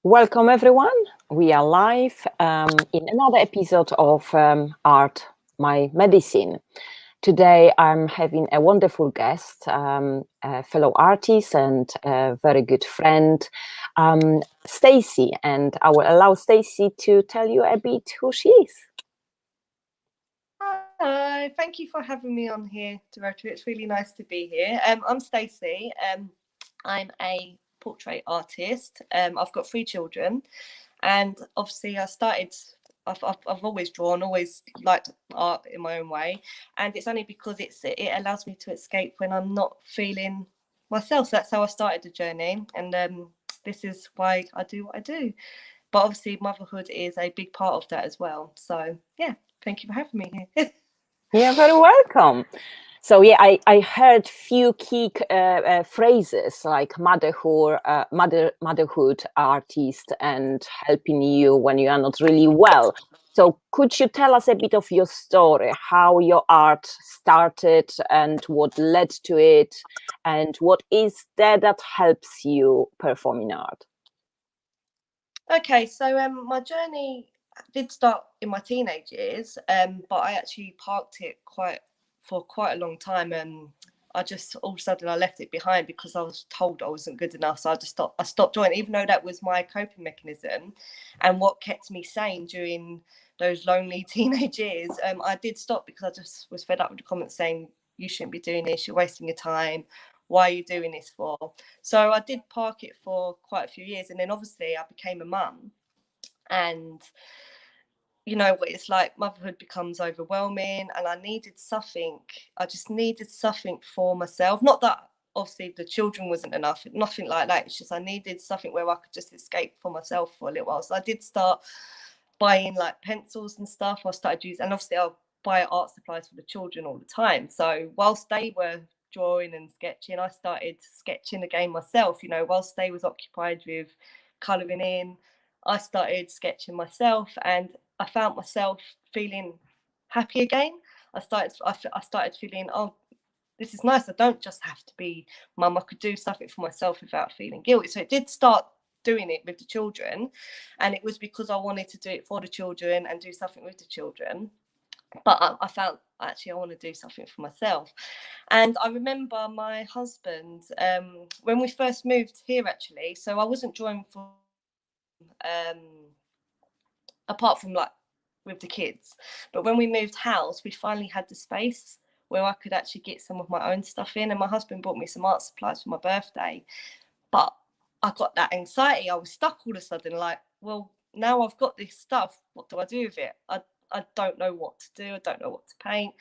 Welcome everyone. We are live in another episode of Art, My Medicine. Today I'm having a wonderful guest, a fellow artist and a very good friend, Stacey, and I will allow Stacey to tell you a bit who she is. Hi, thank you for having me on here, DOROTA. It's really nice to be here. I'm Stacey. I'm a portrait artist. I've got 3 children, and obviously I've always drawn, always liked art in my own way, and it's only because it allows me to escape when I'm not feeling myself. So that's how I started the journey, and this is why I do what I do. But obviously motherhood is a big part of that as well. So yeah, thank you for having me here. You're very welcome. So yeah, I heard few key phrases like motherhood, motherhood artist, and helping you when you are not really well. So could you tell us a bit of your story, how your art started and what led to it, and what is there that helps you perform in art? Okay, so my journey did start in my teenage years, but I actually parked it for quite a long time. I just all of a sudden I left it behind because I was told I wasn't good enough. So I stopped doing it, even though that was my coping mechanism and what kept me sane during those lonely teenage years. I did stop because I just was fed up with the comments saying you shouldn't be doing this, you're wasting your time. Why are you doing this for? So I did park it for quite a few years, and then obviously I became a mum, and you know what it's like, motherhood becomes overwhelming, and I just needed something for myself. Not that obviously the children wasn't enough, nothing like that. It's just I needed something where I could just escape for myself for a little while. So I did start buying like pencils and stuff. I started using, and obviously I'll buy art supplies for the children all the time. So whilst they were drawing and sketching, I started sketching again myself. You know, whilst they was occupied with colouring in, I started sketching myself, and I found myself feeling happy again. I started feeling, oh, this is nice. I don't just have to be mum. I could do something for myself without feeling guilty. So it did start doing it with the children, and it was because I wanted to do it for the children and do something with the children. But I found actually I want to do something for myself. And I remember my husband, when we first moved here actually, so I wasn't drawing for apart from like with the kids, but when we moved house we finally had the space where I could actually get some of my own stuff in, and my husband bought me some art supplies for my birthday. But I got that anxiety. I was stuck all of a sudden, like, well, now I've got this stuff, what do I do with it? I don't know what to do. I don't know what to paint.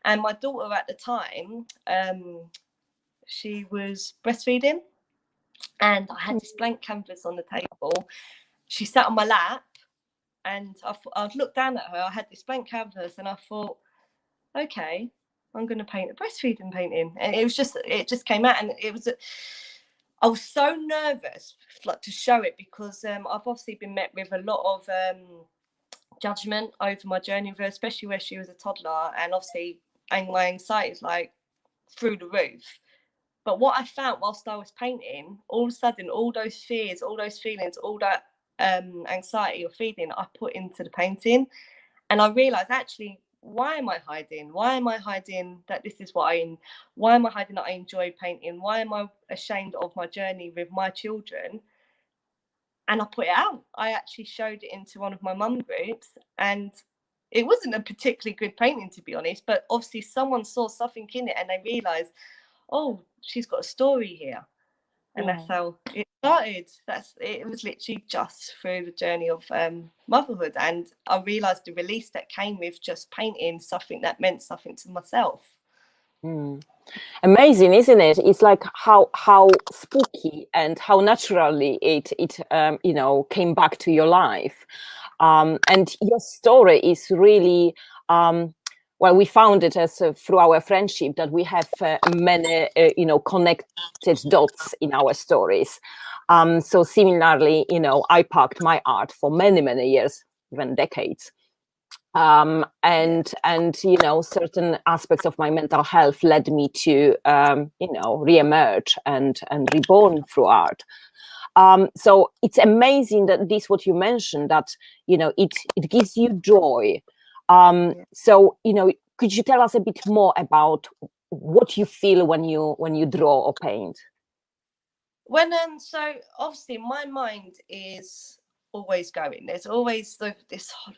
And my daughter at the time, she was breastfeeding, and I had this blank canvas on the table. She sat on my lap, and I looked down at her. I had this blank canvas, and I thought, okay, I'm going to paint a breastfeeding painting. And it just came out, and I was so nervous like to show it because I've obviously been met with a lot of judgment over my journey with her, especially where she was a toddler, and obviously my anxiety is like through the roof. But what I found whilst I was painting, all of a sudden, all those fears, all those feelings, all that anxiety or feeling, I put into the painting, and I realised actually, why am I hiding? Why am I hiding that this is why am I hiding that I enjoy painting? Why am I ashamed of my journey with my children? And I put it out. I actually showed it into one of my mum groups, and it wasn't a particularly good painting, to be honest, but obviously someone saw something in it and they realised, oh, she's got a story here. And that's how it started. It was literally just through the journey of motherhood, and I realised the release that came with just painting something that meant something to myself. Amazing, isn't it? It's like how spooky and how naturally it came back to your life, and your story is really well. We found it as through our friendship that we have many connected dots in our stories. So similarly, I parked my art for many years, even decades. And certain aspects of my mental health led me to re-emerge and reborn through art. So it's amazing that this, what you mentioned, that, you know, it gives you joy. So, you know, could you tell us a bit more about what you feel when you draw or paint? When so obviously my mind is always going. There's always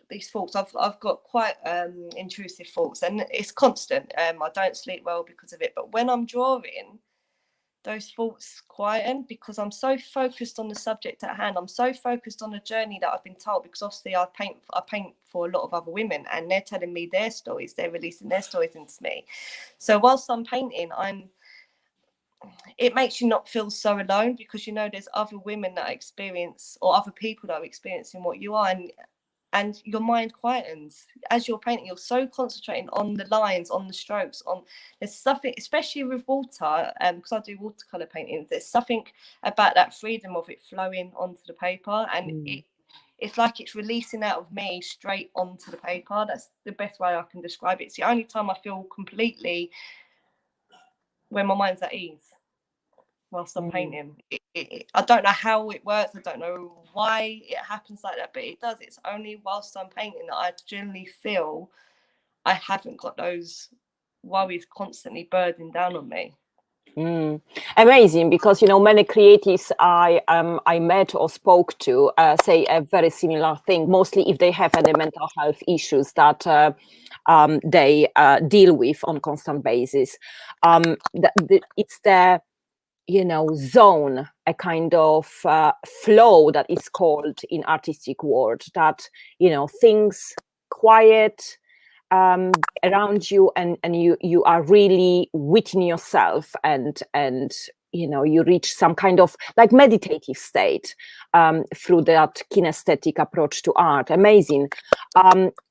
these thoughts. I've got quite intrusive thoughts, and it's constant. I don't sleep well because of it. But when I'm drawing, those thoughts quieten because I'm so focused on the subject at hand. I'm so focused on the journey that I've been told, because obviously I paint for a lot of other women, and they're telling me their stories. They're releasing their stories into me. So whilst I'm painting, it makes you not feel so alone, because you know there's other women that experience, or other people that are experiencing what you are, and your mind quietens as you're painting. You're so concentrating on the lines, on the strokes, on there's something, especially with water, because I do watercolor paintings, there's something about that freedom of it flowing onto the paper, and it's like it's releasing out of me straight onto the paper. That's the best way I can describe it. It's the only time I feel completely when my mind's at ease whilst I'm painting. I don't know how it works. I don't know why it happens like that, but it does. It's only whilst I'm painting that I generally feel I haven't got those worries constantly burdening down on me. Amazing, because you know many creatives I met or spoke to say a very similar thing. Mostly if they have any mental health issues that they deal with on constant basis. It's the, you know, zone, a kind of flow that is called in artistic world, that, you know, things quiet around you, and you are really within yourself, and you know, you reach some kind of like meditative state through that kinesthetic approach to art. Amazing.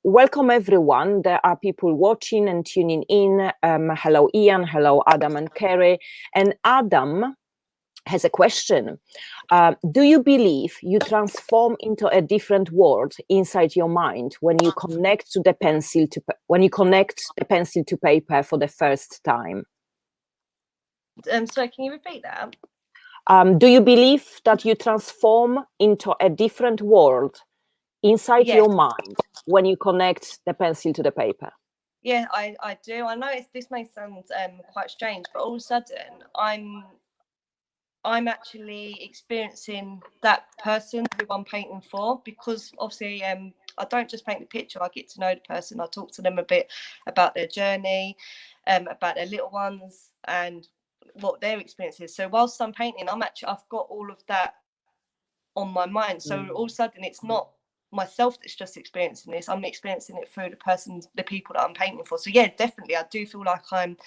Welcome everyone. There are people watching and tuning in. Hello Ian, hello Adam and Kerry. And Adam has a question. Do you believe you transform into a different world inside your mind when you connect the pencil to paper for the first time? So can you repeat that? Do you believe that you transform into a different world inside your mind when you connect the pencil to the paper? Yeah, I do. I know this may sound quite strange, but all of a sudden I'm actually experiencing that person who I'm painting for, because obviously I don't just paint the picture. I get to know the person. I talk to them a bit about their journey, about their little ones and what their experience is. So whilst I'm painting, I've got all of that on my mind. So all of a sudden it's not myself that's just experiencing this. I'm experiencing it through the people that I'm painting for. So yeah, definitely I do feel like I'm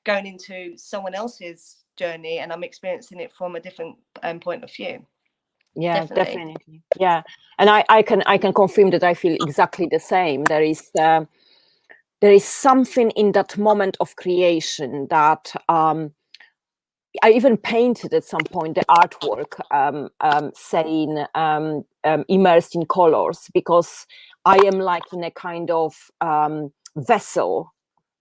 going into someone else's journey, and I'm experiencing it from a different point of view. Yeah, definitely. Yeah, and I can confirm that I feel exactly the same. There is something in that moment of creation that I even painted at some point the artwork saying immersed in colors, because I am like in a kind of vessel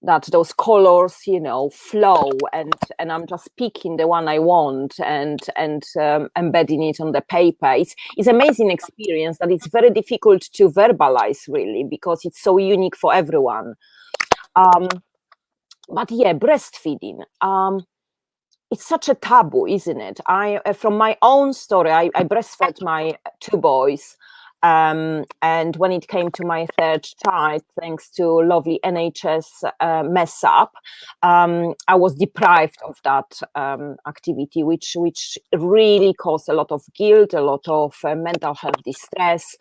that those colors, you know, flow, and I'm just picking the one I want and embedding it on the paper. It's amazing experience that it's very difficult to verbalize, really, because it's so unique for everyone. But yeah, breastfeeding. It's such a taboo, isn't it? From my own story, I breastfed my two boys. And when it came to my third child, thanks to lovely NHS mess up, I was deprived of that activity, which really caused a lot of guilt, a lot of mental health distress,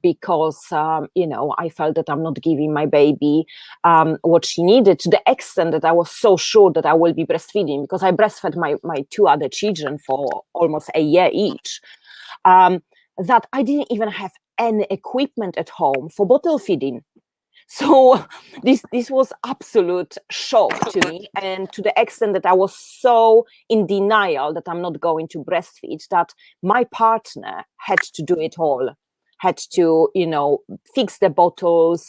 because you know, I felt that I'm not giving my baby what she needed, to the extent that I was so sure that I will be breastfeeding, because I breastfed my two other children for almost a year each. That I didn't even have any equipment at home for bottle feeding. So this was absolute shock to me, and to the extent that I was so in denial that I'm not going to breastfeed, that my partner had to do it all, had to, fix the bottles,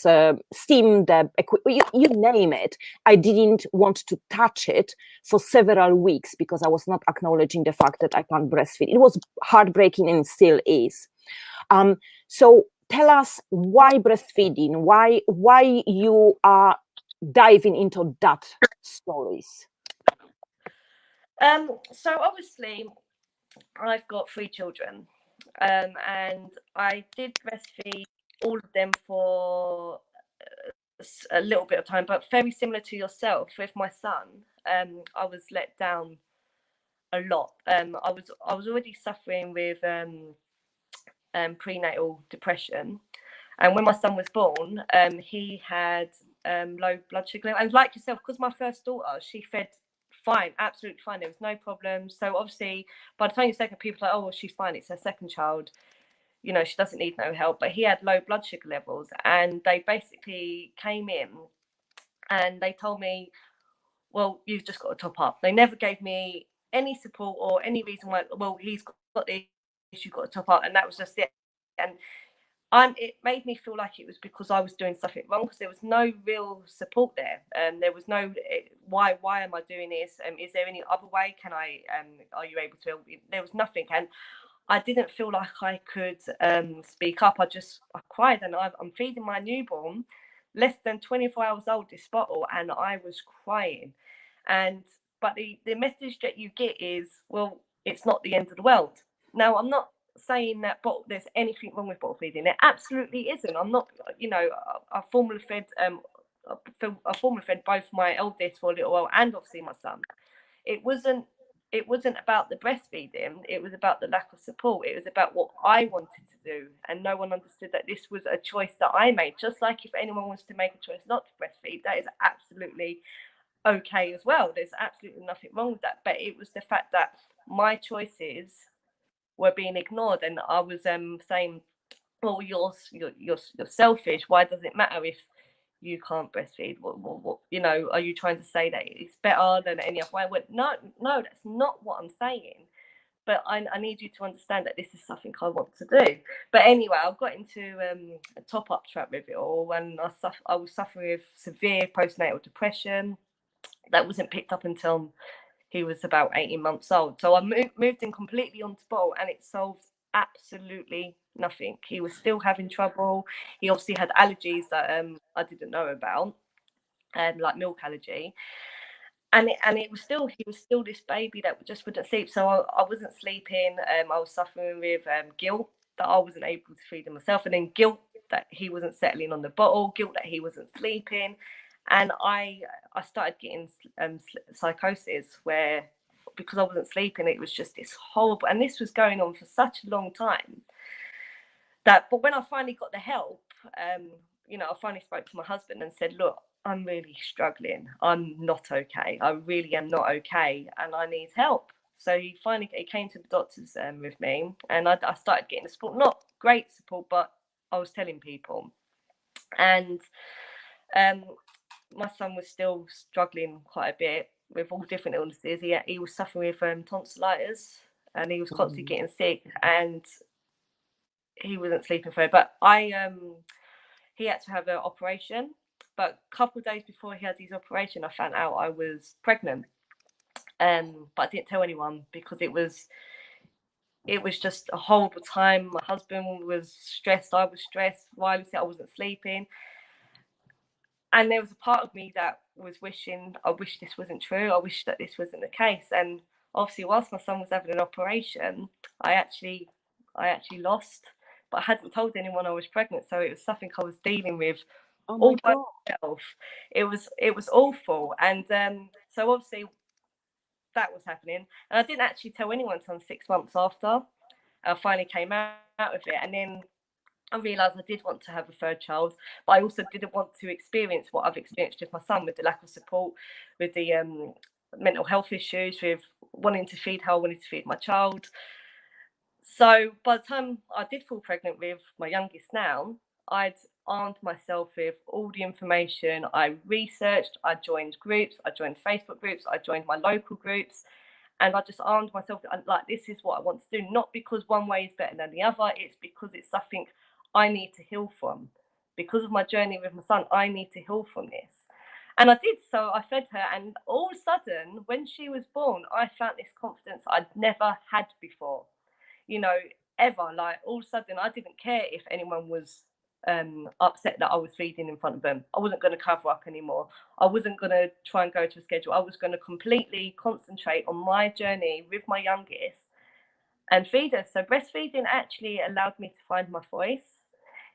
steam the equipment, you name it. I didn't want to touch it for several weeks because I was not acknowledging the fact that I can't breastfeed. It was heartbreaking and still is. So tell us why breastfeeding, why you are diving into that stories. So obviously I've got 3 children, and I did breastfeed all of them for a little bit of time, but very similar to yourself with my son. I was let down a lot. I was already suffering with prenatal depression, and when my son was born, he had low blood sugar level. And like yourself, because my first daughter, she fed fine, absolutely fine. There was no problem. So obviously, by the time you're second, people are like, oh, well, she's fine. It's her second child. She doesn't need no help. But he had low blood sugar levels, and they basically came in and they told me, well, you've just got to top up. They never gave me any support or any reason why, well, he's got this, you've got to top up. And that was just it. And it made me feel like it was because I was doing something wrong, because there was no real support there. There was no, why am I doing this? Is there any other way? Can I, are you able to? There was nothing. And I didn't feel like I could speak up. I cried, and I'm feeding my newborn, less than 24 hours old, this bottle, and I was crying. But the message that you get is, well, it's not the end of the world. Now, I'm not saying that there's anything wrong with bottle feeding. There absolutely isn't. I'm not, I formula fed both my eldest for a little while, and obviously my son. It wasn't about the breastfeeding. It was about the lack of support. It was about what I wanted to do, and no one understood that this was a choice that I made. Just like if anyone wants to make a choice not to breastfeed, that is absolutely okay as well. There's absolutely nothing wrong with that. But it was the fact that my choices were being ignored, and I was saying, well, you're selfish. Why does it matter if you can't breastfeed? What are you trying to say that it's better than any other way? I went, no, that's not what I'm saying. But I need you to understand that this is something I want to do. But anyway, I got into a top-up trap with it all, and I was suffering with severe postnatal depression. That wasn't picked up until he was about 18 months old. So I moved in completely onto bottle, and it solved absolutely nothing. He was still having trouble. He obviously had allergies that I didn't know about, like milk allergy. And he was still this baby that just wouldn't sleep. So I wasn't sleeping. I was suffering with guilt that I wasn't able to feed him myself, and then guilt that he wasn't settling on the bottle, guilt that he wasn't sleeping. And I started getting psychosis, where because I wasn't sleeping, it was just this horrible, and this was going on for such a long time. But when I finally got the help, I finally spoke to my husband and said, look, I'm really struggling. I'm not okay. I really am not okay, and I need help. So he came to the doctors with me, and I started getting the support. Not great support, but I was telling people. And my son was still struggling quite a bit with all different illnesses. He was suffering with tonsillitis, and he was constantly getting sick, and he wasn't sleeping for it. But he had to have an operation. But a couple of days before he had his operation, I found out I was pregnant. But I didn't tell anyone because it was just a horrible time. My husband was stressed. I was stressed. Riley said I wasn't sleeping. And there was a part of me that was wishing, I wish this wasn't true. I wish that this wasn't the case. And obviously, whilst my son was having an operation, I actually lost, but I hadn't told anyone I was pregnant. So it was something I was dealing with all by myself. It was awful. And so obviously that was happening. And I didn't actually tell anyone until 6 months after I finally came out of it. And then I realised I did want to have a third child, but I also didn't want to experience what I've experienced with my son, with the lack of support, with the mental health issues, with wanting to feed how I wanted to feed my child. So by the time I did fall pregnant with my youngest now, I'd armed myself with all the information. I researched, I joined groups, I joined Facebook groups, I joined my local groups, and I just armed myself like, this is what I want to do. Not because one way is better than the other, it's because it's something I need to heal from. Because of my journey with my son, I need to heal from this. And I did. So I fed her, and all of a sudden, when she was born, I found this confidence I'd never had before, you know, ever. Like, all of a sudden, I didn't care if anyone was upset that I was feeding in front of them. I wasn't going to cover up anymore. I wasn't going to try and go to a schedule. I was going to completely concentrate on my journey with my youngest and feed her. So breastfeeding actually allowed me to find my voice.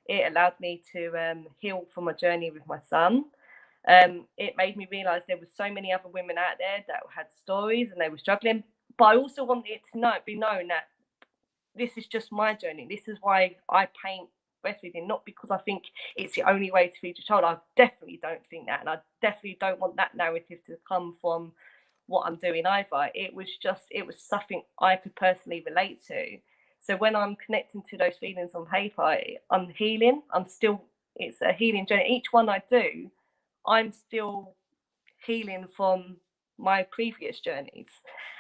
It allowed me to heal from my journey with my son. It made me realize there were so many other women out there that had stories and they were struggling. But I also wanted it to be known that this is just my journey. This is why I paint breastfeeding, not because I think it's the only way to feed your child. I definitely don't think that, and I definitely don't want that narrative to come from what I'm doing either. It was something I could personally relate to. So when I'm connecting to those feelings on paper, I'm healing. It's a healing journey. Each one I do, I'm still healing from my previous journeys,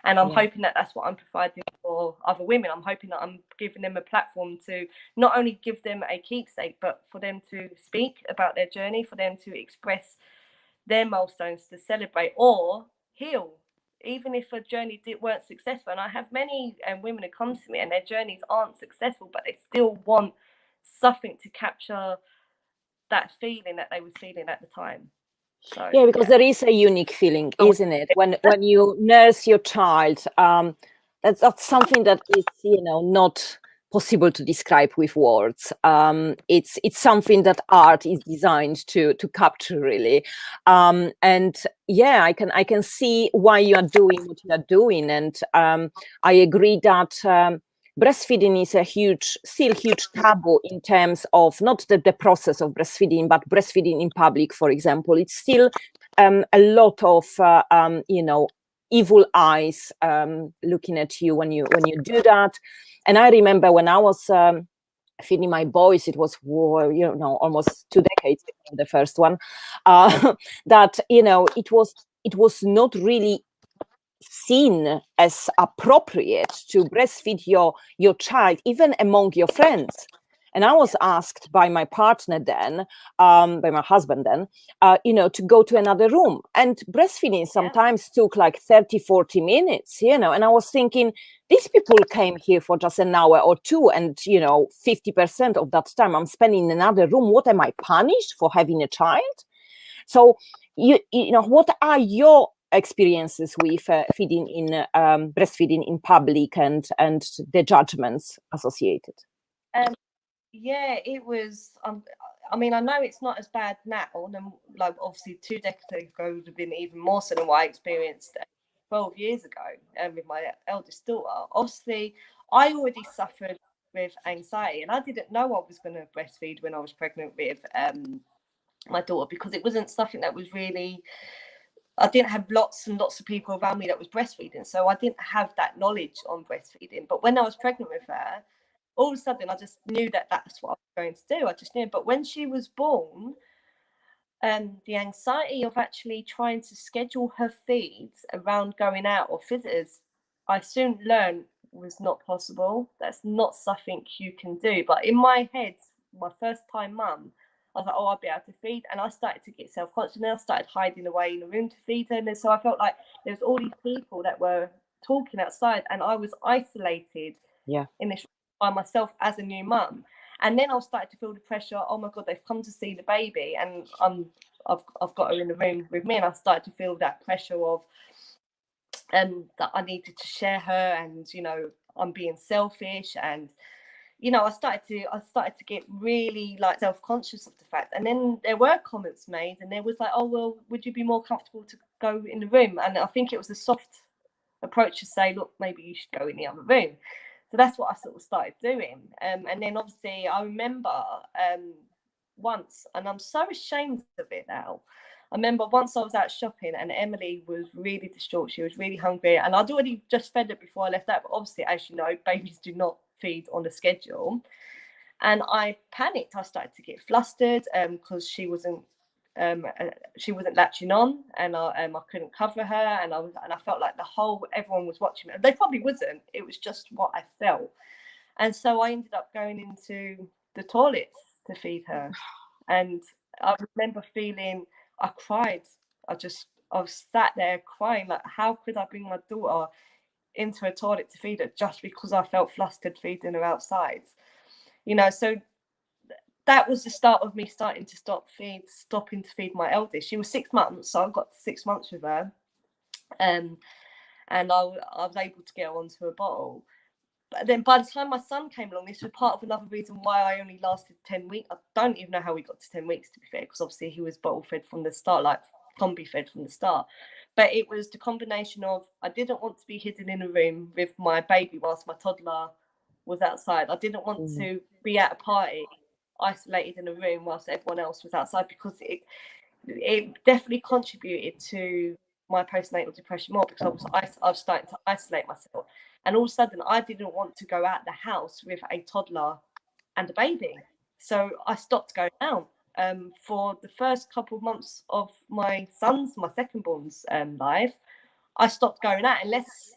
and I'm hoping that that's what I'm providing for other women. I'm hoping that I'm giving them a platform to not only give them a keepsake, but for them to speak about their journey, for them to express their milestones, to celebrate or heal, even if a journey weren't successful. And I have many women who come to me and their journeys aren't successful, but they still want something to capture that feeling that they was feeling at the time. So, yeah, because there is a unique feeling, isn't it? When you nurse your child, that's something that is, not possible to describe with words. It's something that art is designed to capture, really. And yeah, I can see why you are doing what you are doing, and I agree that. Breastfeeding is still huge taboo in terms of not the process of breastfeeding, but breastfeeding in public, for example. It's still a lot of, evil eyes looking at you when you do that. And I remember when I was feeding my boys, it was, almost 2 decades ago, the first one, that, it was not really seen as appropriate to breastfeed your child, even among your friends. And I was asked by my partner then, by my husband then, to go to another room. And breastfeeding sometimes took like 30, 40 minutes, and I was thinking, these people came here for just an hour or two, and 50% of that time I'm spending in another room. What, am I punished for having a child? So what are your experiences with breastfeeding in public and the judgments associated? Yeah, it was. I mean, I know it's not as bad now, and like obviously 2 decades ago would have been even more so than what I experienced 12 years ago with my eldest daughter. Obviously, I already suffered with anxiety, and I didn't know I was going to breastfeed when I was pregnant with my daughter, because it wasn't something that was really. I didn't have lots and lots of people around me that was breastfeeding, so I didn't have that knowledge on breastfeeding. But when I was pregnant with her, all of a sudden I just knew that that's what I was going to do. I just knew. But when she was born, the anxiety of actually trying to schedule her feeds around going out or visitors, I soon learned was not possible. That's not something you can do. But in my head, my first time mum, I was like, oh, I'll be able to feed. And I started to get self-conscious, and I started hiding away in the room to feed her. And so I felt like there was all these people that were talking outside, and I was isolated in this by myself as a new mum. And then I started to feel the pressure. Oh my God, they've come to see the baby, and I've got her in the room with me. And I started to feel that pressure of that I needed to share her, and I'm being selfish, and I started to get really like self-conscious of the fact. And then there were comments made, and there was like, oh well, would you be more comfortable to go in the room? And I think it was a soft approach to say, look, maybe you should go in the other room. So that's what I sort of started doing. And then obviously I remember once, and I'm so ashamed of it now, I remember once I was out shopping and Emily was really distraught. She was really hungry, and I'd already just fed her before I left out. But obviously, as you know, babies do not feed on the schedule. And I panicked. I started to get flustered because she wasn't latching on, and I couldn't cover her, and I felt like everyone was watching me. They probably wasn't. It was just what I felt. And so I ended up going into the toilets to feed her. And I remember feeling, I cried. I was sat there crying, like, how could I bring my daughter into a toilet to feed her just because I felt flustered feeding her outside? You know, so that was the start of me stopping to feed my eldest. She was 6 months, so I got to 6 months with her. And I was able to get her onto a bottle. But then by the time my son came along, this was part of another reason why I only lasted 10 weeks. I don't even know how we got to 10 weeks, to be fair, because obviously he was bottle fed from the start, like combi fed from the start. But it was the combination of, I didn't want to be hidden in a room with my baby whilst my toddler was outside. I didn't want to be at a party isolated in a room whilst everyone else was outside, because it definitely contributed to my postnatal depression more, because I was starting to isolate myself. And all of a sudden, I didn't want to go out the house with a toddler and a baby. So I stopped going out. For the first couple of months of my second born's life, I stopped going out unless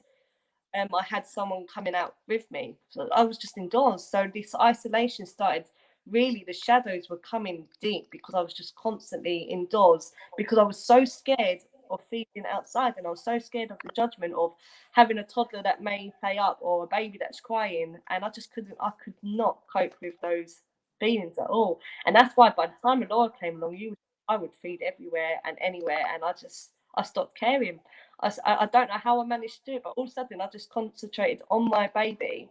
I had someone coming out with me. So I was just indoors. So this isolation started, really, the shadows were coming deep because I was just constantly indoors, because I was so scared of feeding outside, and I was so scared of the judgment of having a toddler that may play up or a baby that's crying, and I could not cope with those feelings at all. And that's why by the time Laura came along, I would feed everywhere and anywhere, and I stopped caring. I don't know how I managed to do it, but all of a sudden I just concentrated on my baby,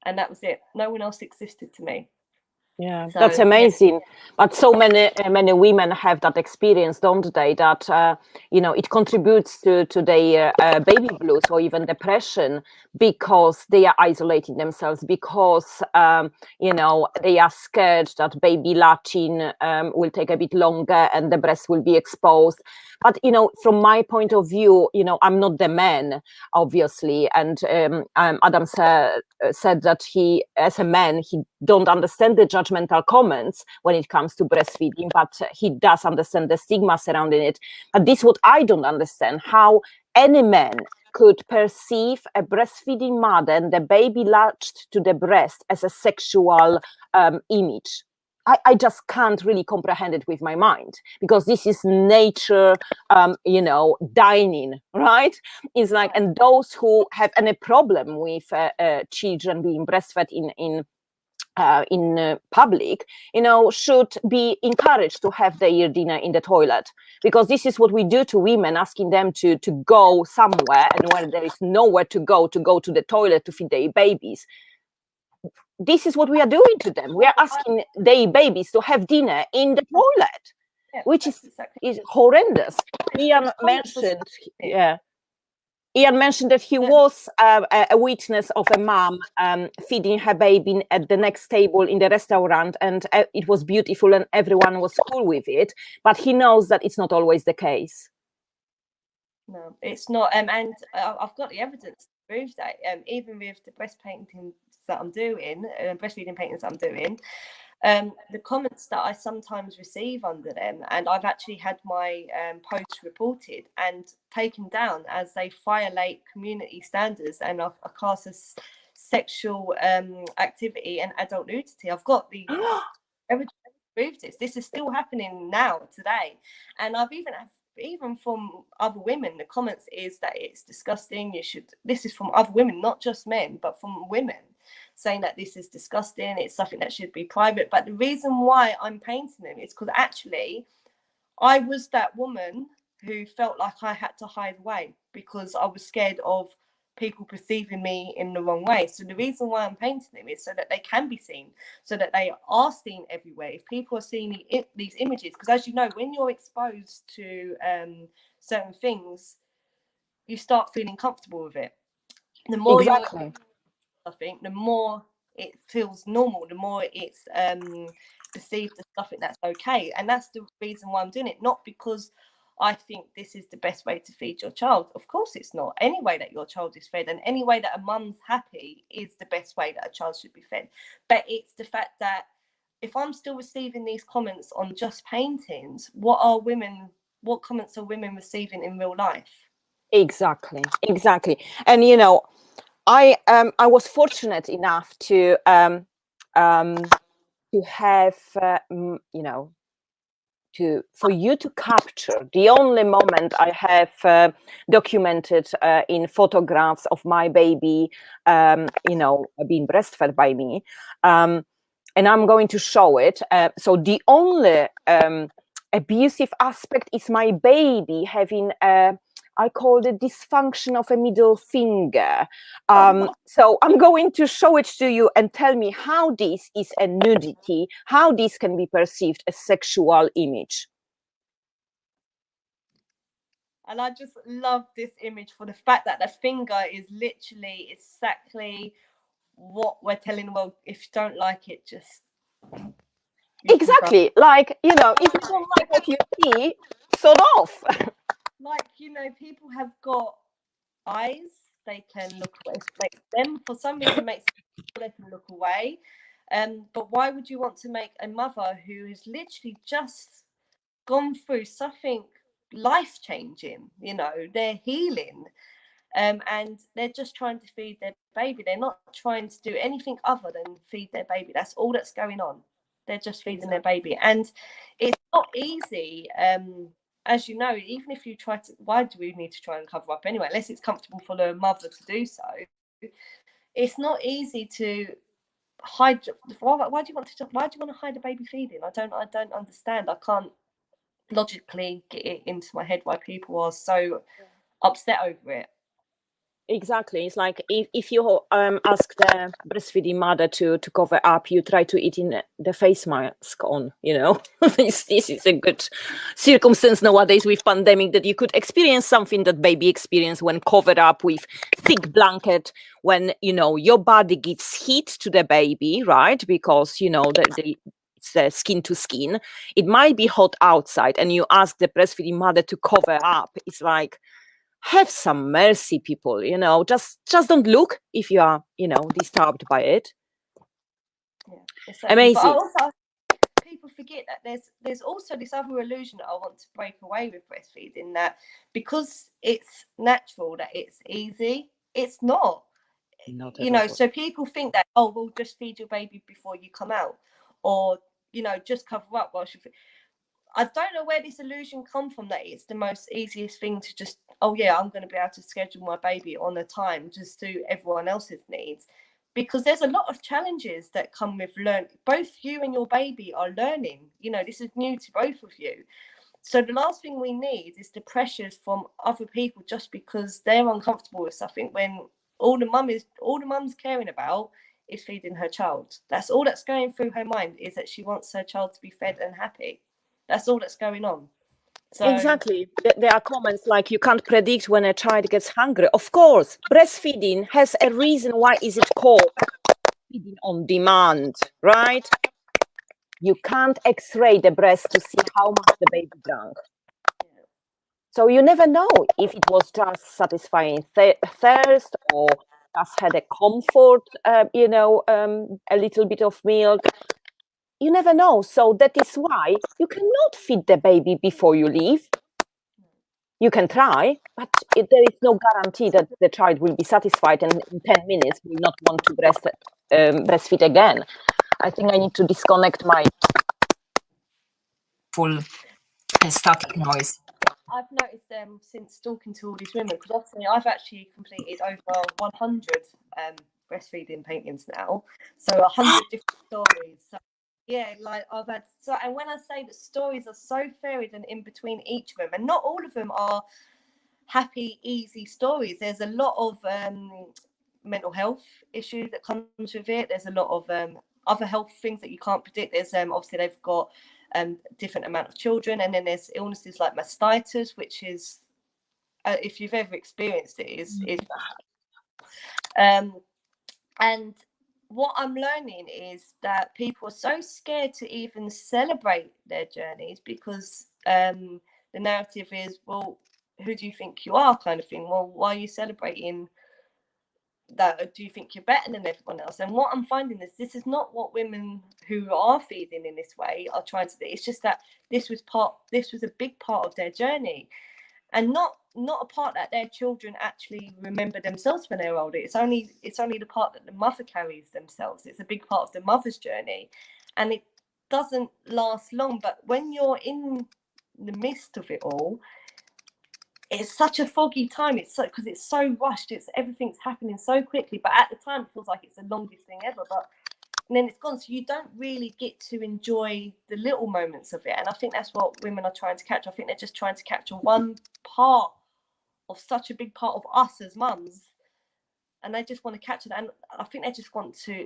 and that was it. No one else existed to me. Yeah, so, that's amazing. Yeah. But so many women have that experience, don't they? That it contributes to their baby blues or even depression, because they are isolating themselves, because they are scared that baby latching will take a bit longer and the breast will be exposed. But from my point of view, I'm not the man, obviously, and Adam said that he, as a man, he don't understand the judgmental comments when it comes to breastfeeding, but he does understand the stigma surrounding it. But this is what I don't understand: how any man could perceive a breastfeeding mother and the baby latched to the breast as a sexual image. I just can't really comprehend it with my mind, because this is nature, dining, right? It's like, and those who have any problem with children being breastfed in public, should be encouraged to have their dinner in the toilet, because this is what we do to women, asking them to go somewhere, and when there is nowhere to go to the toilet to feed their babies. This is what we are doing to them. We are asking their babies to have dinner in the toilet, which is horrendous. Ian mentioned that he was a witness of a mom feeding her baby at the next table in the restaurant, and it was beautiful and everyone was cool with it, but he knows that it's not always the case. No, it's not. And I've got the evidence to prove that. Even with the breastfeeding that I'm doing, breastfeeding paintings that I'm doing, the comments that I sometimes receive under them, and I've actually had my posts reported and taken down as they violate community standards and are classed as sexual activity and adult nudity. I've got the evidence to prove this. This is still happening now, today, and I've even from other women, the comments is that it's disgusting. This is from other women, not just men, but from women, saying that this is disgusting. It's something that should be private. But the reason why I'm painting them is because actually I was that woman who felt like I had to hide away because I was scared of people perceiving me in the wrong way. So the reason why I'm painting them is so that they can be seen, so that they are seen everywhere. If people are seeing these images, because as you know, when you're exposed to certain things, you start feeling comfortable with it. The more exactly. I think the more it feels normal, the more it's perceived as something that's okay. And that's the reason why I'm doing it, not because I think this is the best way to feed your child. Of course it's not. Any way that your child is fed and any way that a mum's happy is the best way that a child should be fed. But it's the fact that if I'm still receiving these comments on just paintings, what comments are women receiving in real life? Exactly. And I was fortunate enough to to have, for you to capture the only moment I have documented in photographs of my baby, being breastfed by me, and I'm going to show it. So the only abusive aspect is my baby having I call it dysfunction of a middle finger. So I'm going to show it to you and tell me how this is a nudity, how this can be perceived as sexual image. And I just love this image for the fact that the finger is literally exactly what we're telling the world. If you don't like it, just... Exactly. Like, if you don't like what you see, sod off. Like, people have got eyes, they can look away. For some reason, makes they can look away. But why would you want to make a mother who is literally just gone through something life-changing, they're healing, and they're just trying to feed their baby. They're not trying to do anything other than feed their baby. That's all that's going on. They're just feeding their baby, and it's not easy. As you know, even if you try to, why do we need to try and cover up anyway, unless it's comfortable for the mother to do so? It's not easy to hide. Why do you want to hide a baby feeding? I don't understand. I can't logically get it into my head why people are so upset over it. Exactly. It's like if you ask the breastfeeding mother to cover up, you try to eat in the face mask on, this is a good circumstance nowadays with pandemic, that you could experience something that baby experienced when covered up with thick blanket, when, your body gives heat to the baby, right? Because, it's skin to skin. It might be hot outside and you ask the breastfeeding mother to cover up. It's like, have some mercy, people, just don't look if you are, disturbed by it. Yeah, amazing. But also, people forget that there's also this other illusion that I want to break away with breastfeeding, that because it's natural, that it's easy. It's not. So people think that, we'll just feed your baby before you come out, or just cover up while she... I don't know where this illusion come from, that it's the most easiest thing to just, I'm going to be able to schedule my baby on a time just to everyone else's needs, because there's a lot of challenges that come with learning. Both you and your baby are learning. This is new to both of you. So the last thing we need is the pressures from other people just because they're uncomfortable with something, when all the mum's caring about is feeding her child. That's all that's going through her mind, is that she wants her child to be fed and happy. That's all that's going on. So... Exactly. There are comments like, you can't predict when a child gets hungry. Of course, breastfeeding has a reason why is it called feeding on demand, right? You can't x-ray the breast to see how much the baby drank. So you never know if it was just satisfying thirst, or just had a comfort, a little bit of milk. You never know. So that is why you cannot feed the baby before you leave. You can try, but there is no guarantee that the child will be satisfied and in 10 minutes will not want to breastfeed again. I think I need to disconnect my full static noise. I've noticed since talking to all these women, because obviously I've actually completed over 100 breastfeeding paintings now, so 100 different stories. So, yeah, like I've had, and when I say that stories are so varied and in between each of them, and not all of them are happy, easy stories. There's a lot of mental health issues that comes with it. There's a lot of other health things that you can't predict. There's obviously they've got different amount of children, and then there's illnesses like mastitis, which is if you've ever experienced it, is and what I'm learning is that people are so scared to even celebrate their journeys, because the narrative is, well, who do you think you are, kind of thing. Well, why are you celebrating that? Do you think you're better than everyone else? And what I'm finding is, this is not what women who are feeding in this way are trying to do. It's just that this was a big part of their journey. and not a part that their children actually remember themselves when they're older. It's only the part that the mother carries themselves. It's a big part of the mother's journey, and it doesn't last long. But when you're in the midst of it all, it's such a foggy time. It's so, because it's so rushed. It's everything's happening so quickly. But at the time, it feels like it's the longest thing ever. But and then it's gone, so you don't really get to enjoy the little moments of it. And I think that's what women are trying to capture. I think they're just trying to capture one part of such a big part of us as mums, and they just want to capture that. And I think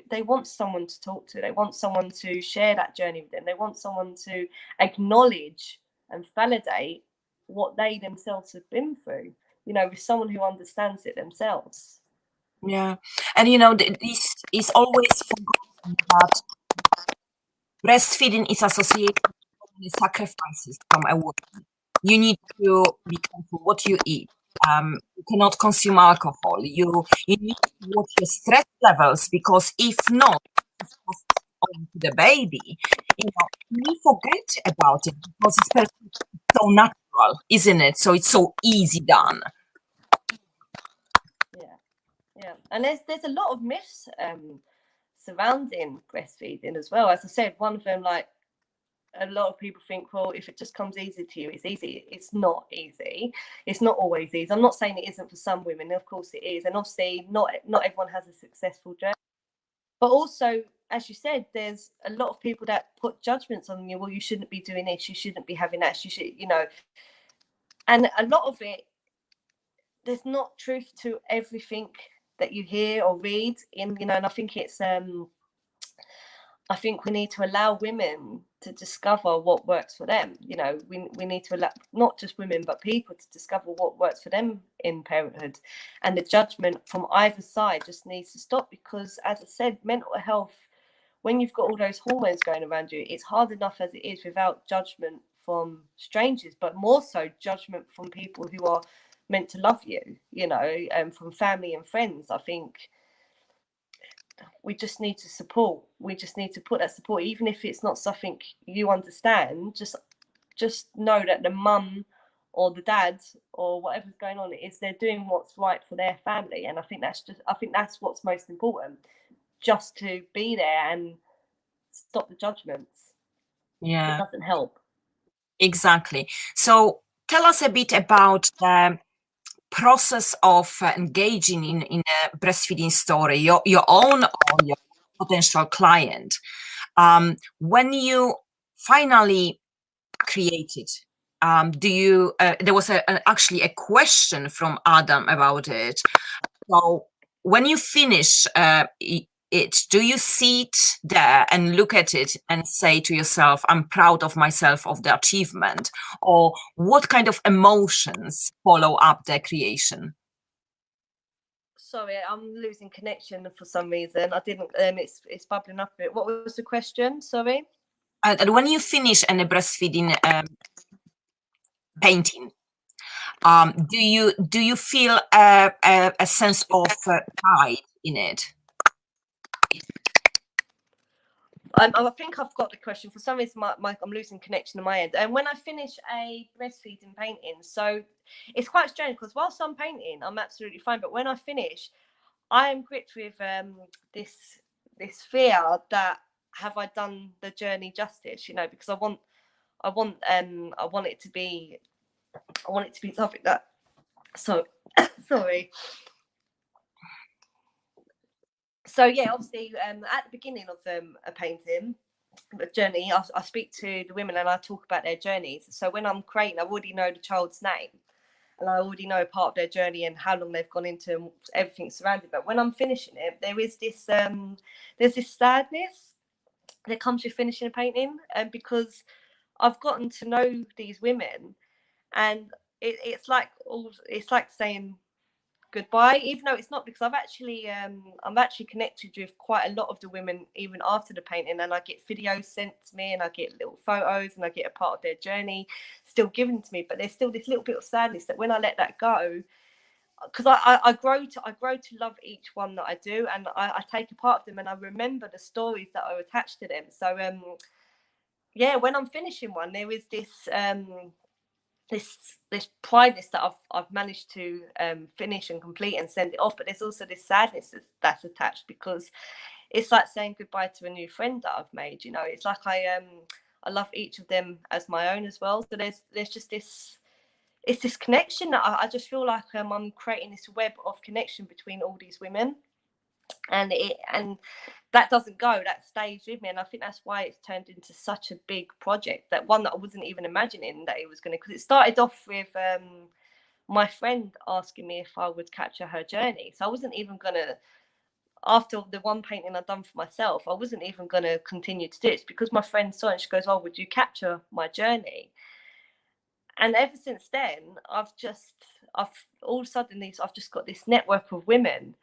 they want someone to talk to. They want someone to share that journey with them. They want someone to acknowledge and validate what they themselves have been through, you know, with someone who understands it themselves. Yeah. And you know, this is always forgotten that breastfeeding is associated with sacrifices from a woman. You need to be careful what you eat. You cannot consume alcohol. You need to watch your stress levels, because if not, it's passed on to the baby. You know, we forget about it because it's so natural, isn't it? So it's so easy done. Yeah, and there's a lot of myths surrounding breastfeeding as well. As I said, one of them, like, a lot of people think, well, if it just comes easy to you, it's easy. It's not easy. It's not always easy. I'm not saying it isn't for some women. Of course it is. And obviously not everyone has a successful journey. But also, as you said, there's a lot of people that put judgments on you. Well, you shouldn't be doing this. You shouldn't be having that. You should, you know. And a lot of it, there's not truth to everything that you hear or read in, you know. And I think I think we need to allow women to discover what works for them. You know, we need to allow not just women, but people to discover what works for them in parenthood. And the judgment from either side just needs to stop, because, as I said, mental health, when you've got all those hormones going around you, it's hard enough as it is without judgment from strangers, but more so judgment from people who are meant to love you, you know, and from family and friends. I think we just need to support. We just need to put that support, even if it's not something you understand. Just know that the mum or the dad or whatever's going on is they're doing what's right for their family. And I think that's what's most important, just to be there and stop the judgments. Yeah, it doesn't help. exactly. So tell us a bit about the process of engaging in a breastfeeding story, your own or your potential client. When you finally created, do you? There was actually a question from Adam about it. So when you finish it, do you sit there and look at it and say to yourself, I'm proud of myself, of the achievement? Or what kind of emotions follow up the creation? Sorry, I'm losing connection for some reason. I didn't. It's bubbling up a bit. What was the question? Sorry. And when you finish a breastfeeding painting, do you feel a sense of pride in it? I think I've got the question. For some reason, I'm losing connection on my end. And when I finish a breastfeeding painting, so it's quite strange, because whilst I'm painting, I'm absolutely fine. But when I finish, I am gripped with this fear that, have I done the journey justice? You know, because I want it to be something that. So sorry. So yeah, obviously, at the beginning of a painting journey, I speak to the women and I talk about their journeys. So when I'm creating, I already know the child's name, and I already know part of their journey and how long they've gone into everything surrounding. But when I'm finishing it, there is this there's this sadness that comes with finishing a painting, because I've gotten to know these women, and it's like saying goodbye, even though it's not, because I'm actually connected with quite a lot of the women even after the painting, and I get videos sent to me, and I get little photos, and I get a part of their journey still given to me. But there's still this little bit of sadness that when I let that go, because I grow to love each one that I do, and I take a part of them, and I remember the stories that are attached to them. So yeah, when I'm finishing one, there is this this prideness that I've managed to finish and complete and send it off, but there's also this sadness that's attached, because it's like saying goodbye to a new friend that I've made. You know, it's like I love each of them as my own as well. So there's just this, it's this connection that I just feel like I'm creating this web of connection between all these women, and that doesn't go, that stays with me. And I think that's why it's turned into such a big project, that one that I wasn't even imagining that it was going to, because it started off with my friend asking me if I would capture her journey. So I wasn't even going to, after the one painting I'd done for myself, I wasn't even going to continue to do it. It's because my friend saw it and she goes, oh, would you capture my journey? And ever since then, I've all of a sudden I've just got this network of women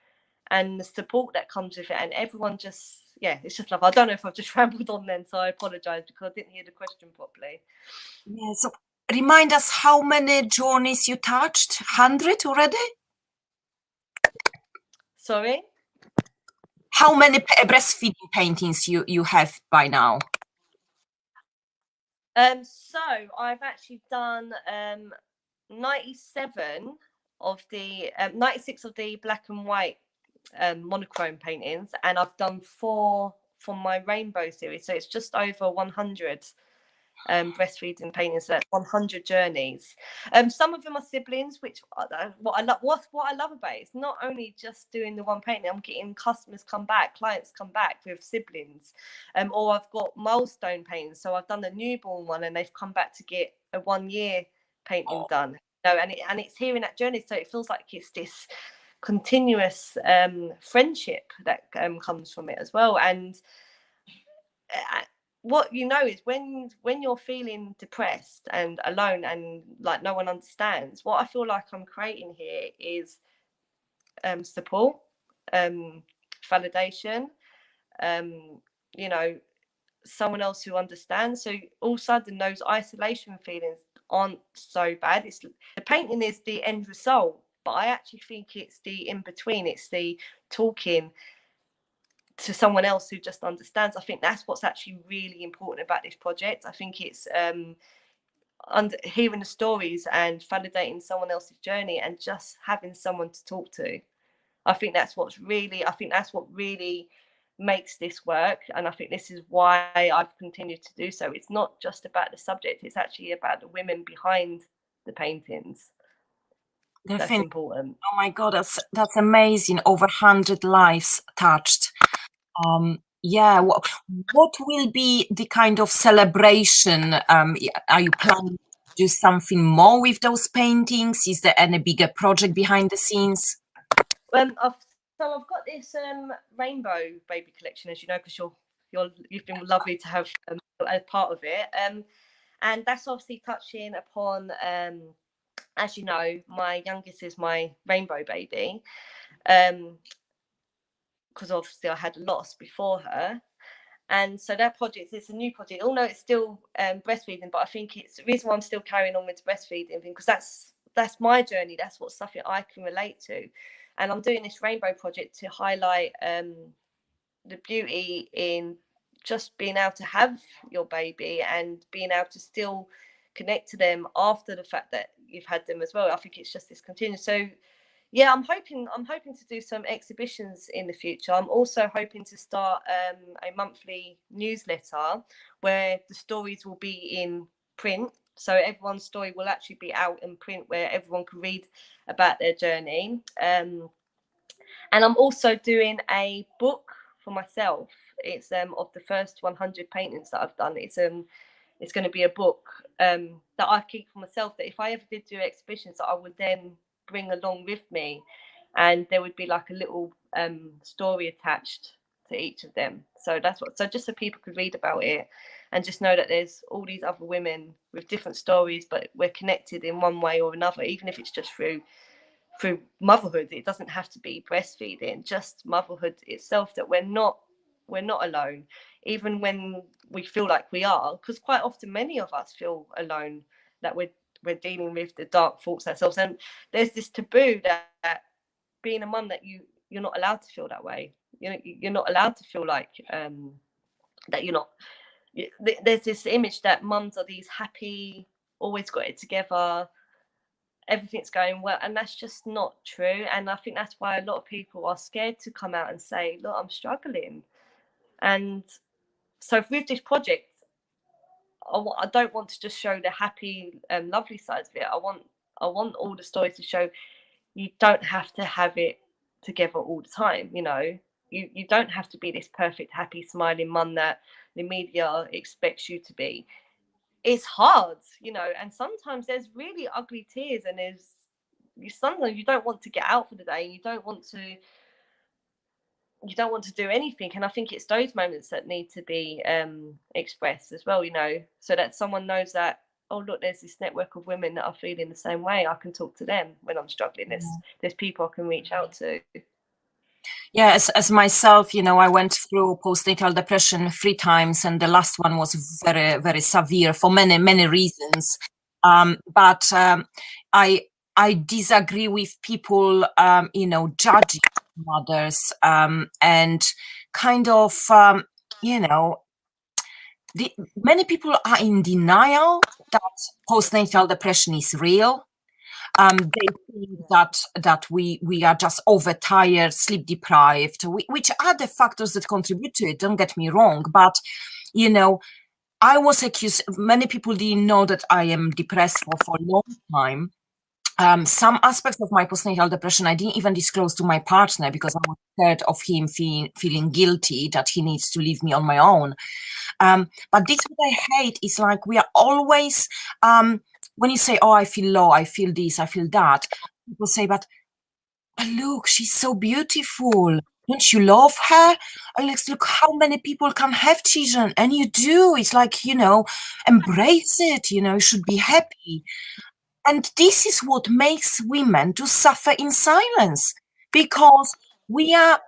and the support that comes with it, and everyone just, yeah, it's just love. I don't know if I've just rambled on then, so I apologize because I didn't hear the question properly. Yeah, so remind us how many journeys you touched? 100 already? Sorry? How many breastfeeding paintings you have by now? So I've actually done 96 of the black and white monochrome paintings, and I've done 4 from my rainbow series, so it's just over 100 breastfeeding paintings. So that's 100 journeys. Some of them are siblings, which what I love about it, it's not only just doing the one painting. I'm getting customers come back, clients come back with siblings, or I've got milestone paintings. So I've done the newborn one and they've come back to get a 1-year painting done. And it's here in that journey, so it feels like it's this continuous friendship that comes from it as well. And what you know is when you're feeling depressed and alone and like no one understands, what I feel like I'm creating here is support, validation, you know, someone else who understands. So all of a sudden those isolation feelings aren't so bad. It's the painting is the end result, but I actually think it's the in between. It's the talking to someone else who just understands. I think that's what's actually really important about this project. I think it's hearing the stories and validating someone else's journey and just having someone to talk to. I think that's what really makes this work, and I think this is why I've continued to do so. It's not just about the subject, it's actually about the women behind the paintings. That's important. Oh my God, that's amazing. Over 100 lives touched. Yeah, what will be the kind of celebration? Are you planning to do something more with those paintings? Is there any bigger project behind the scenes? I've got this rainbow baby collection, as you know, because you've been lovely to have as part of it, and that's obviously touching upon, as you know, my youngest is my rainbow baby, because obviously I had a loss before her. And so that project, it's a new project, although it's still breastfeeding, but I think it's the reason why I'm still carrying on with the breastfeeding thing, because that's my journey. That's what something I can relate to. And I'm doing this rainbow project to highlight the beauty in just being able to have your baby and being able to still connect to them after the fact that you've had them as well. I think it's just this continuous. So yeah, I'm hoping to do some exhibitions in the future. I'm also hoping to start a monthly newsletter where the stories will be in print. So everyone's story will actually be out in print, where everyone can read about their journey. And I'm also doing a book for myself. It's of the first 100 paintings that I've done. It's going to be a book that I keep for myself, that if I ever did do exhibitions, I would then bring along with me, and there would be like a little story attached to each of them. So just so people could read about it and just know that there's all these other women with different stories, but we're connected in one way or another, even if it's just through motherhood. It doesn't have to be breastfeeding, just motherhood itself, that we're not alone, even when we feel like we are, because quite often many of us feel alone, that we're dealing with the dark thoughts ourselves. And there's this taboo that being a mum, that you're not allowed to feel that way. You know, you're not allowed to feel like that you're not. There's this image that mums are these happy, always got it together, everything's going well, and that's just not true. And I think that's why a lot of people are scared to come out and say, look, I'm struggling. And so with this project, I don't want to just show the happy and lovely sides of it. I want all the stories to show you don't have to have it together all the time. You know, you don't have to be this perfect, happy, smiling mum that the media expects you to be. It's hard, you know, and sometimes there's really ugly tears, and sometimes you don't want to get out for the day, and you don't want to do anything. And I think it's those moments that need to be expressed as well, you know, so that someone knows that, oh look, there's this network of women that are feeling the same way. I can talk to them when I'm struggling. There's people I can reach out to. Yeah, as myself, you know, I went through postnatal depression 3 times, and the last one was very, very severe for many reasons. But I disagree with people, you know, judging mothers, and kind of, you know, many people are in denial that postnatal depression is real. They think that we are just overtired, sleep deprived, which are the factors that contribute to it. Don't get me wrong, but you know, I was accused. Many people didn't know that I am depressed for a long time. Some aspects of my postnatal depression I didn't even disclose to my partner because I was scared of him feeling guilty that he needs to leave me on my own. But this what I hate is like we are always when you say, oh, I feel low, I feel this, I feel that, people say, but look, she's so beautiful. Don't you love her? Alex, look how many people can have children, and you do. It's like, you know, embrace it, you know, you should be happy. And this is what makes women to suffer in silence, because we are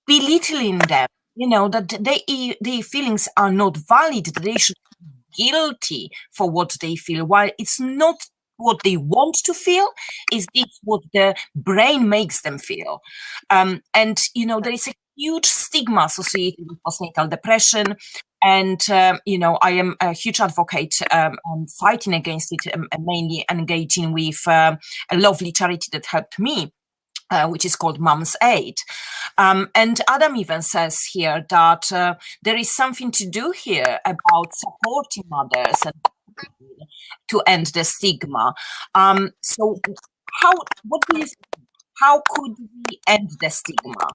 belittling them, you know, that their feelings are not valid, that they should be guilty for what they feel, while it's not what they want to feel, is this what the brain makes them feel. And, you know, there is a huge stigma associated with postnatal depression. And, you know, I am a huge advocate fighting against it, mainly engaging with a lovely charity that helped me, which is called Mum's Aid. And Adam even says here that there is something to do here about supporting mothers and to end the stigma. So what do you think? How could we end the stigma?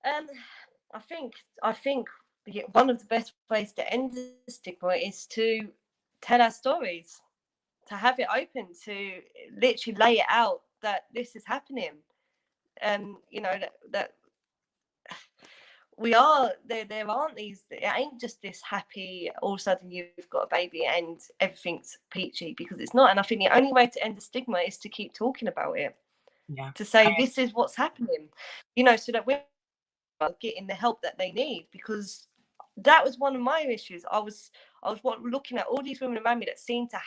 I think one of the best ways to end the stigma is to tell our stories, to have it open, to literally lay it out that this is happening. You know, that we are there aren't these, it ain't just this happy all of a sudden you've got a baby and everything's peachy, because it's not. And I think the only way to end the stigma is to keep talking about it. Yeah. To say this is what's happening, you know, so that we're getting the help that they need. Because that was one of my issues. I was looking at all these women around me that seem to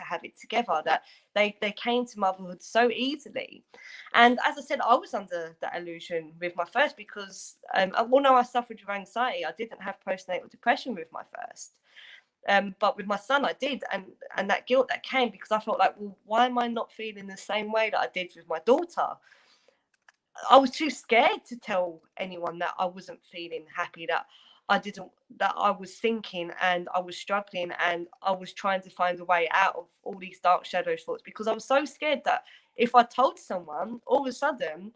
have it together, that they came to motherhood so easily. And as I said, I was under that illusion with my first, because although I suffered with anxiety, I didn't have postnatal depression with my first. But with my son, I did, and that guilt that came because I felt like, well, why am I not feeling the same way that I did with my daughter? I was too scared to tell anyone that I wasn't feeling happy, that I was thinking and I was struggling and I was trying to find a way out of all these dark shadow thoughts, because I was so scared that if I told someone, all of a sudden,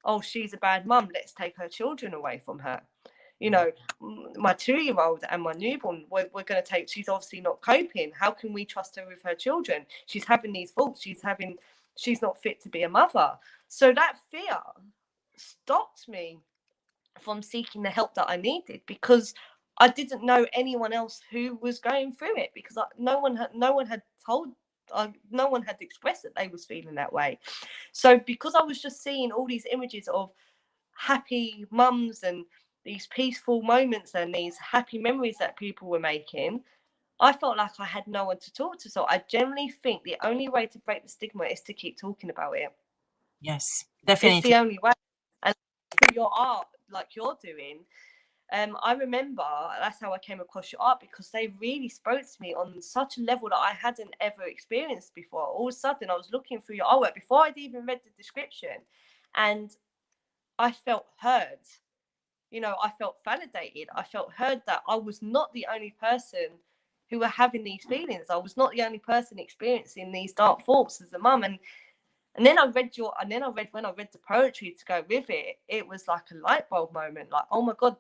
oh, she's a bad mum, let's take her children away from her. You know, my 2-year-old and my newborn, we're going to take, she's obviously not coping. How can we trust her with her children? She's having these thoughts. She's not fit to be a mother. So that fear stopped me from seeking the help that I needed, because I didn't know anyone else who was going through it, because no one had expressed that they was feeling that way. So because I was just seeing all these images of happy mums and these peaceful moments and these happy memories that people were making, I felt like I had no one to talk to. So I generally think the only way to break the stigma is to keep talking about it. Yes, definitely. It's the only way. And through your art, like you're doing, I remember that's how I came across your art, because they really spoke to me on such a level that I hadn't ever experienced before. All of a sudden, I was looking through your artwork before I'd even read the description, and I felt heard. You know, I felt validated. I felt heard that I was not the only person who were having these feelings. I was not the only person experiencing these dark thoughts as a mum. And then I read when I read the poetry to go with it, it was like a light bulb moment. Like, oh my God,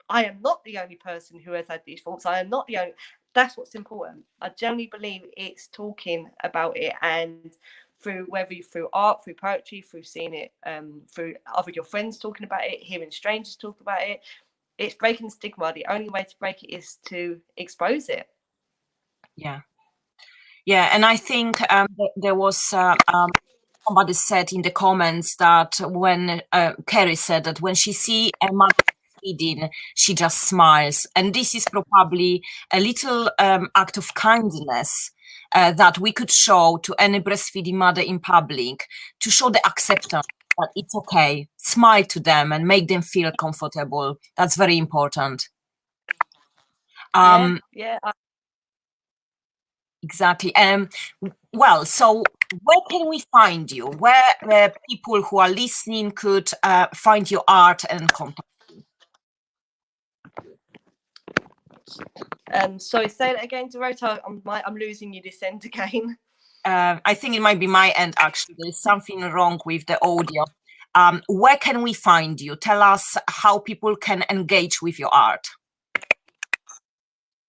I am not the only person who has had these thoughts. I am not the only. That's what's important. I generally believe it's talking about it, and through art, through poetry, through seeing it, through other your friends talking about it, hearing strangers talk about it. It's breaking stigma. The only way to break it is to expose it. Yeah. Yeah, and I think there was somebody said in the comments that when Kerry said that when she see a mother feeding, she just smiles, and this is probably a little act of kindness that we could show to any breastfeeding mother in public, to show the acceptance that it's okay, smile to them and make them feel comfortable. That's very important. Yeah. Exactly. Well, so where can we find you? Where people who are listening could find your art and contact you? Sorry, say that again, Dorota. I'm losing you this end again. I think it might be my end, actually. There's something wrong with the audio. Where can we find you? Tell us how people can engage with your art.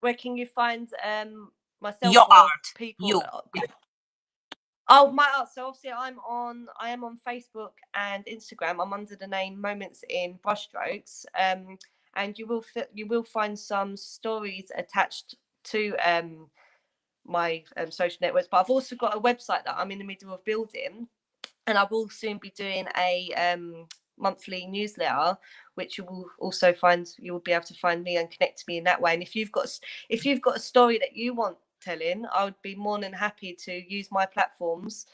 Where can you find myself? Your art. People. You. Yeah. Oh, my art. So obviously I am on Facebook and Instagram. I'm under the name Moments in Brushstrokes. And you will find some stories attached to my social networks. But I've also got a website that I'm in the middle of building, and I will soon be doing a monthly newsletter, which you will also find. You will be able to find me and connect to me in that way. And if you've got a story that you want telling, I would be more than happy to use my platforms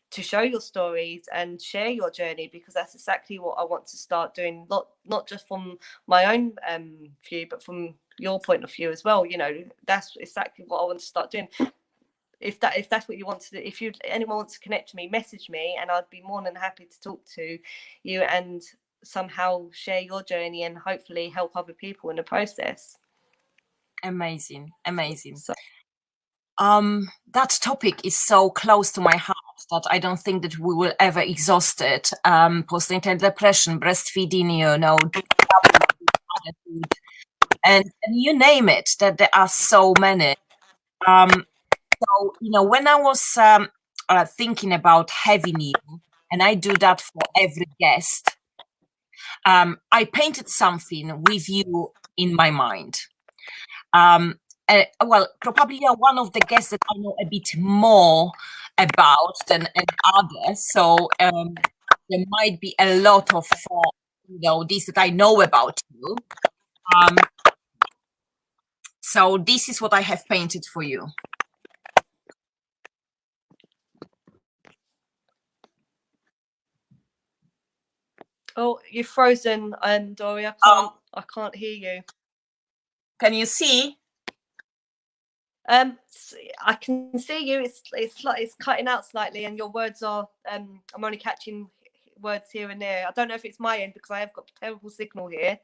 to show your stories and share your journey, because that's exactly what I want to start doing, not just from my own view, but from your point of view as well. You know, that's exactly what I want to start doing. If that's what you want to do, if anyone wants to connect to me, message me, and I'd be more than happy to talk to you and somehow share your journey and hopefully help other people in the process. Amazing. So, that topic is so close to my heart that I don't think that we will ever exhaust it. Postnatal depression, breastfeeding, you know, and you name it, that there are so many. So, you know, when I was thinking about having you, and I do that for every guest, I painted something with you in my mind. Well, probably you're one of the guests that I know a bit more about than others. So there might be a lot of, you know, this that I know about you. So this is what I have painted for you. oh, you're frozen, Dory. I can't hear you. Can you see? I can see you. It's cutting out slightly, and your words are. I'm only catching words here and there. I don't know if it's my end, because I have got terrible signal here.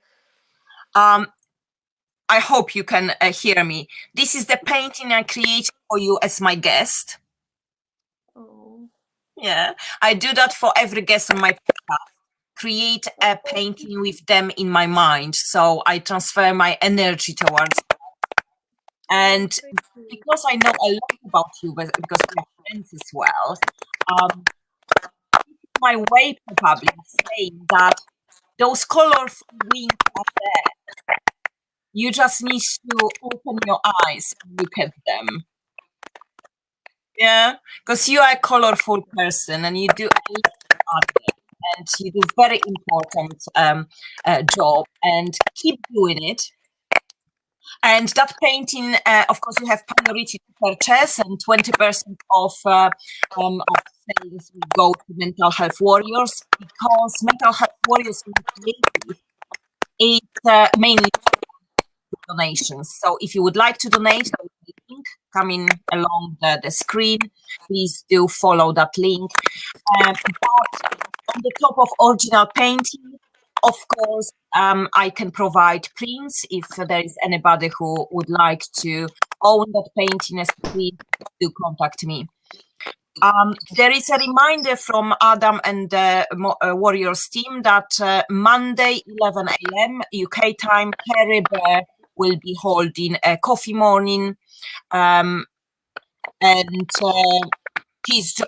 I hope you can hear me. This is the painting I created for you as my guest. Oh. Yeah, I do that for every guest on my podcast. Create a painting with them in my mind, so I transfer my energy towards them. And because I know a lot about you, because we are friends as well, my way probably of saying that those colorful wings are there. You just need to open your eyes and look at them. Yeah, because you are a colorful person and you do a lot of art, and you do very important job, and keep doing it. And that painting, of course, you have priority to purchase, and 20% of sales will go to Mental Health Warriors, because Mental Health Warriors is mainly donations. So if you would like to donate, there will be a link coming along the screen. Please do follow that link. But on the top of original painting, of course, I can provide prints if there is anybody who would like to own that painting as a print. Do contact me. There is a reminder from Adam and the Warriors team that Monday, 11 a.m. UK time, Carrie Bear will be holding a coffee morning, and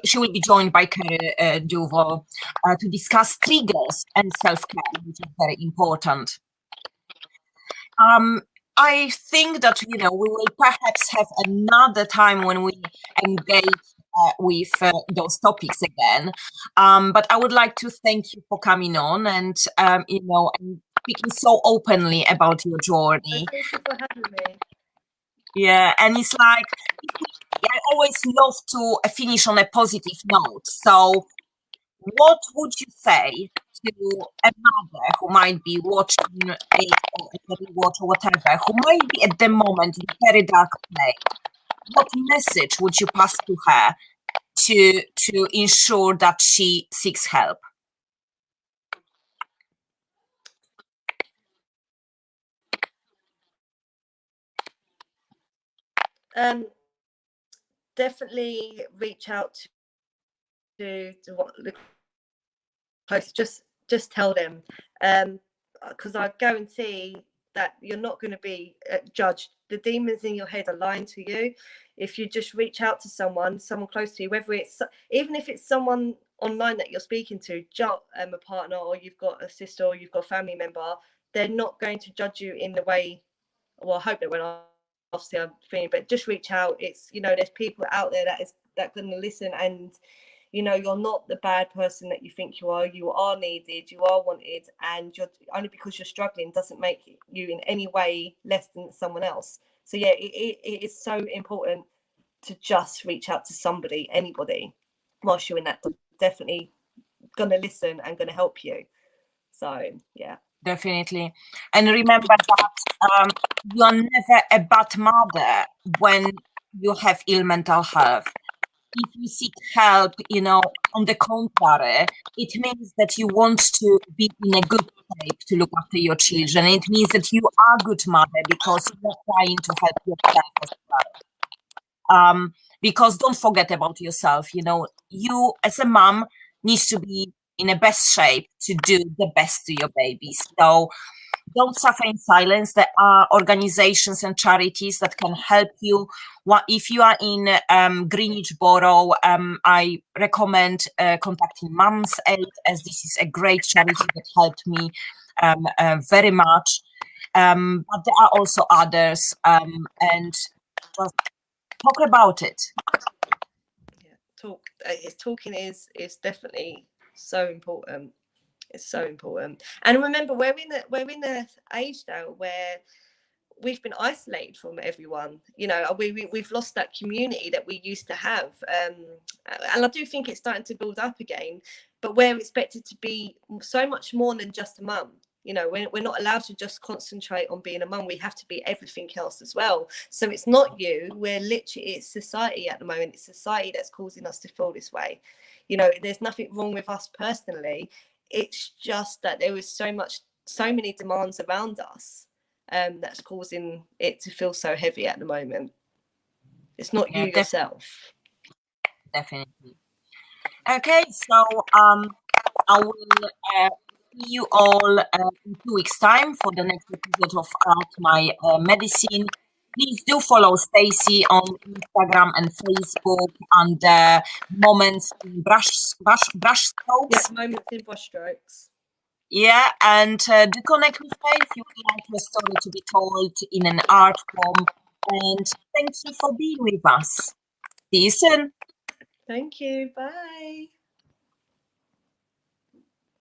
she will be joined by Carrie Duval to discuss triggers and self-care, which is very important. I think that, we will perhaps have another time when we engage with those topics again. But I would like to thank you for coming on and, and speaking so openly about your journey. Thank you for having me. Yeah, and it's like, I always love to finish on a positive note. So what would you say to a mother who might be watching it or rewatch or whatever, who might be at the moment in a very dark place? What message would you pass to her to ensure that she seeks help? Definitely reach out to what the close. Just tell them, because I guarantee that you're not going to be judged. The demons in your head are lying to you. If you just reach out to someone close to you, whether it's, even if it's someone online that you're speaking to, a partner, or you've got a sister, or you've got a family member, they're not going to judge you in the way, well, I hope that when obviously I'm feeling, but just reach out. It's, there's people out there that going to listen, and you're not the bad person that you think you are. You are needed, you are wanted, and you're, only because you're struggling doesn't make you in any way less than someone else. So yeah, it is so important to just reach out to somebody, anybody, whilst you're in that. Definitely going to listen and going to help you. So yeah, definitely. And remember that you are never a bad mother when you have ill mental health. If you seek help, on the contrary, it means that you want to be in a good shape to look after your children. It means that you are a good mother because you're trying to help yourself as well. Because don't forget about yourself. You as a mom needs to be in the best shape to do the best to your babies. So don't suffer in silence. There are organizations and charities that can help you. If you are in Greenwich Borough, I recommend contacting Mums Aid, as this is a great charity that helped me very much. But there are also others, and just talk about it. Yeah, talking is definitely so important. It's so important. And remember, we're in a age now where we've been isolated from everyone. We've lost that community that we used to have, and I do think it's starting to build up again, but we're expected to be so much more than just a mum. We're not allowed to just concentrate on being a mum. We have to be everything else as well. So it's not you, we're literally, it's society at the moment. It's society that's causing us to feel this way. There's nothing wrong with us personally. It's just that there is so many demands around us that's causing it to feel so heavy at the moment. It's not you yourself. Definitely. Okay, so I will see you all in 2 weeks' time for the next episode of Art My Medicine. Please do follow Stacey on Instagram and Facebook under Moments in Brush Strokes. Yeah, Moments in Brush Strokes. Yeah, and do connect with her if you would like your story to be told in an art form. And thank you for being with us. See you soon. Thank you. Bye.